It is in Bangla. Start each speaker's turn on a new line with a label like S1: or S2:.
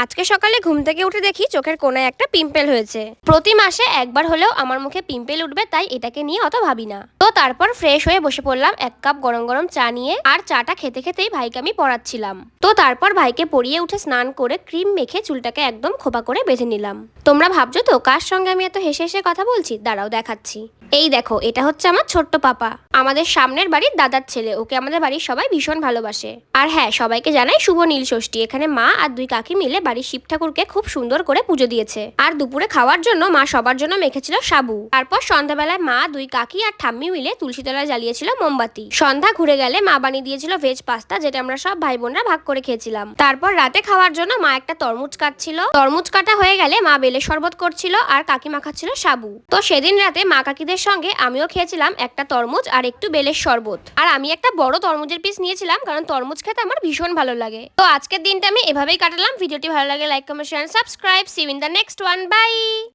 S1: আজকে সকালে ঘুম থেকে উঠে দেখি চোখের কোনায় একটা পিম্পল হয়েছে। প্রতি মাসে একবার হলেও আমার মুখে পিম্পল উঠবে, তাই এটাকে নিয়ে অত ভাবি না। তো তারপর ফ্রেশ হয়ে বসে পড়লাম এক কাপ গরম গরম চা নিয়ে, আর চাটা খেতে খেতেই ভাইকে আমি পড়াচ্ছিলাম। তো তারপর ভাইকে পড়িয়ে উঠে স্নান করে ক্রিম মেখে চুলটাকে একদম খোপা করে বেঁধে নিলাম। তোমরা ভাবছো তো কার সঙ্গে আমি এত হেসে হেসে কথা বলছি, দাঁড়াও দেখাচ্ছি। এই দেখো, এটা হচ্ছে আমার ছোট্ট পাপা, আমাদের সামনের বাড়ির দাদার ছেলে। ওকে আমাদের বাড়ির সবাই ভীষণ ভালোবাসে। আর হ্যাঁ, সবাইকে জানাই শুভ নীল ষষ্ঠী। এখানে মা আর দুই কাকি মিলে বাড়ির শিব ঠাকুরকে খুব সুন্দর করে পুজো দিয়েছে। আর দুপুরে খাওয়ার জন্য মা সবার জন্য মেখেছিল সাবু। তারপর সন্ধ্যাবেলায় মা, দুই কাকি আর ঠাম্মি মিলে তুলসী তলায় জ্বালিয়েছিল মোমবাতি। সন্ধ্যা ঘুরে গেলে মা বানিয়ে দিয়েছিল ভেজ পাস্তা, যেটা আমরা সব ভাই বোনরা ভাগ করে খেয়েছিলাম। তারপর রাতে খাওয়ার জন্য মা একটা তরমুজ কাটছিল। তরমুজ কাটা হয়ে গেলে মা বেলের শরবত করছিল আর কাকি মাখাচ্ছিল সাবু। তো সেদিন রাতে মা কাকিদের সঙ্গে আমিও খেয়েছিলাম একটা তরমুজ আর একটু বেলের শরবত। আর আমি একটা বড় তরমুজের পিস নিয়েছিলাম, কারণ তরমুজ খেতে আমার ভীষণ ভালো লাগে। তো আজকের দিনটা আমি এভাবেই কাটালাম। ভিডিওটি ভালো লাগে like, comment, share, subscribe. See you in the next one. By.